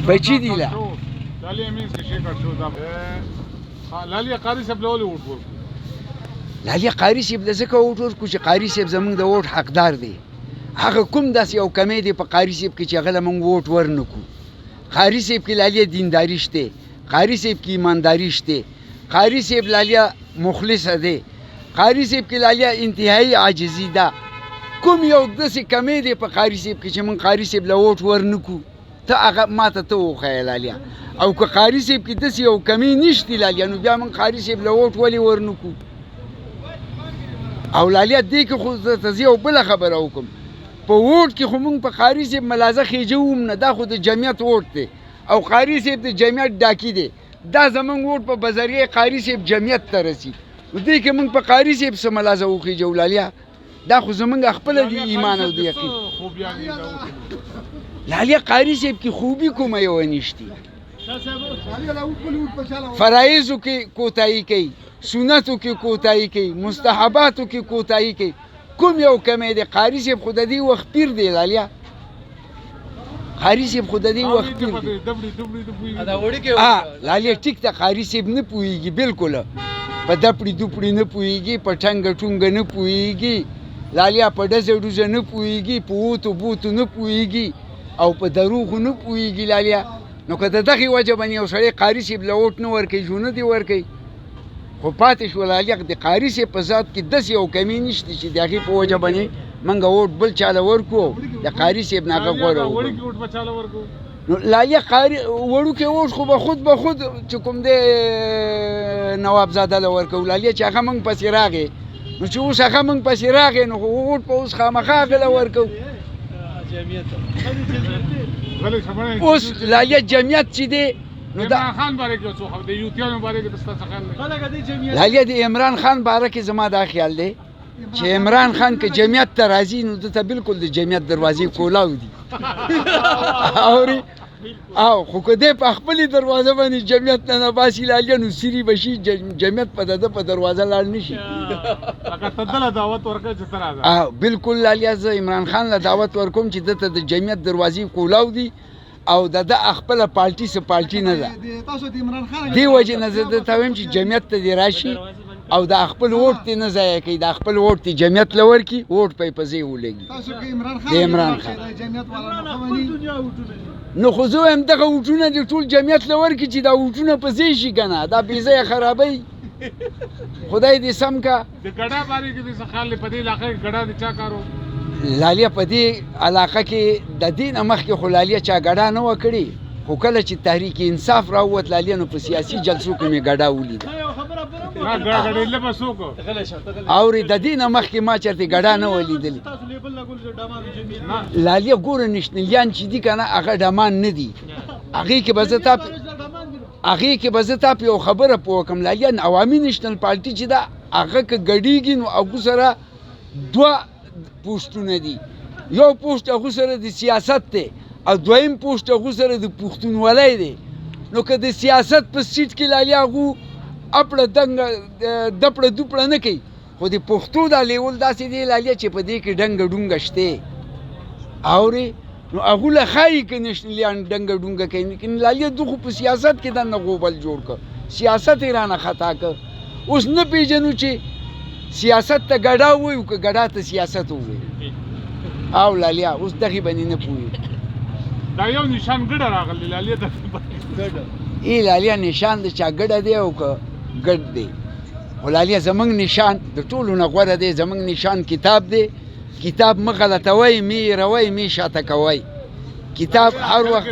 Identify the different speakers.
Speaker 1: بچی دی لا
Speaker 2: لالی امین سے شیکر شو دا لالی قاری صاحب له ولې ووټ ورکړو
Speaker 1: لالی قاری صاحب د ځکه ووټ ورکړو چې قاری صاحب زموږ د ووټ حقدار دی هغه کوم داسې یو کمی دی په قاری صاحب کې چې هغه له موږ ووټ ورنکړو قاری صاحب کې لالی دینداري شته قاری صاحب کې ایمانداري شته قاری صاحب لالی مخلصه دی قاری صاحب کې لالی انتهایی عاجزي ده کوم یو داسې کمی دی په قاری صاحب کې چې موږ قاری صاحب له ووټ ورنکړو ته هغه ماته ته وښیه لالیا او که قاري صاحب کې داسې یو کمی نشته لالیا نو بیا موږ قاري صاحب له ووټ ولې ورنکړو او لالیا دې کې خو درته زه یو بله خبره وکړم په ووټ کې خو موږ په قاري صاحب ملازه خېجه وم نه دا خو د جمعیت ووټ دی او قاري صاحب د جمعیت ډاکي دی دا زموږ ووټ په بذریعه قاري صاحب جمعیت ته رسي نو دې کې موږ په قاري صاحب څه ملازه وخېجو لالیا دا خو زموږ خپله د ایمان او د یقین لالیا قاری صاحب کی خوبی کومه یو نشتی فرایضو کې کوتاهی کوي سنتو کې کوتاهی کوي مستحباتو کې کوتاهی کوي کوم یو کمی دی قاری صاحب خو د دې وخت پیر دی لالیا قاری صاحب خو د دې وخت پیر دی لالیا ټیک ته قاری صاحب نه پوهېږي بلکل په دپړي دوپړي نه پوهېږي په ټنګه ټونګه نه پوهېږي لالیا په ډزه ډوزه نه پوهېږي په اوتو بوتو نه پوهېږي او په دروغو نه پوهېږي لالیا نو که د دغې وجه باندې یو سړی قاري صاحب له ووټ نه ورکوي ژوند نه دې ورکوي خو پاتې شو لالیا د قاري صاحب په ذات کې داسې یو کمی نشته چې د هغې په وجه باندې موږ ووټ بل چا له ورکړو د قاري صاحب نه هغه غوره وکړو نو لالیا قاري وړوکی ووټ خو به خود چې کوم دی نوابزاده له ورکوو لالیا چې هغه موږ پسې راغې نو چې اوس هغه موږ پسې راغې نو ووټ په اوس خامخا هغه له ورکوو اوس لالیا جمعیت چې دی نو د
Speaker 2: خان باره کې څه خبر دی یوتیانو باره کې تاسو خیال
Speaker 1: لالیا د عمران خان باره کې زما دا خیال دی چې عمران خان که جمعیت ته راځي نو دته بالکل د جمعیت دروازې کولاو دي اوري او خو که دی په خپلې دروازه باندې جمعیت نه نباسي لالیا نو سیري به شي جمعیت په د ده په دروازه لاړ نه شي
Speaker 2: دعوت ورکړه چې ته راځه
Speaker 1: بالکل لالیا زه عمران خان له دعوت ورکوم چې دته د جمعیت دروازې کولاو دي او د ده خپله پالټي څه پالټي نه ده دې وجې نه زه درته وایم چې جمعیت ته دې راشي او د خپل ووټ ته نه ضایع کوي د خپل ووټ ته جمعیت له ورکړي ووټ په یې په ځای ولګي د عمران خان نو خو زه وایم دغه ووټونه د ټول جمعیت له ورکړي چې دا ووټونه په ځای شي که نه دا بې ځایه خرابوي خدای دې سم کا
Speaker 2: د ګډا باره کې دې څه خیال دی په دې علاقه کې ګډا د چا کار و
Speaker 1: لالیا په دې علاقه کې د دې نه مخکې خو لالیا چا ګډا نه وه کړې خو کله چې تحریک انصاف راووت لالیا نو په سیاسي جلسو کې مې ګډا ولیده اورې د دې نه مخکې ما چېرته ګډا نه وه لیدلې لالیا ګوره نشنلیان چې دي که نه هغه ډمان نه دي هغې کې به زه تا په یو خبره پوه کړم لالیا عوامي نیشنل پارټي چې ده هغه که ګډېږي نو هغو سره دوه پوسټونه دي یو پوسټ هغو سره د سیاست دی او دویم پوسټ هغو سره د پښتونولۍ دی نو که د سیاست په سیټ کې لالیا هغو اپړه دنګه دپړه دوپړه نه کوي خو د پښتو دا لیول داسې دی لالیا چې په دې کې ډنګه ډونګه شته اورې نو هغو له ښایي که نشنلیان ډنګه ډونګه کوي لیکن لالیا دو خو په سیاست کې دننه غوبل جوړ کړ سیاست یې رانه خطا کړ اوس نه پېژنو چې سیاست ته ګډا ووایو که ګډا ته سیاست ووایو او لالیا اوس دغې باندې نه پوهېږو
Speaker 2: دا یو نشان ګډه راغلی لالیا
Speaker 1: ای لالیا نشان د چا ګډه دی او که ګډ دی خو لالیا زموږ نشان د ټولو نه غوره دی زموږ نشان کتاب دی کتاب مه غلطوئ مې هېروئ مې شاته کوئ کتاب هر وخت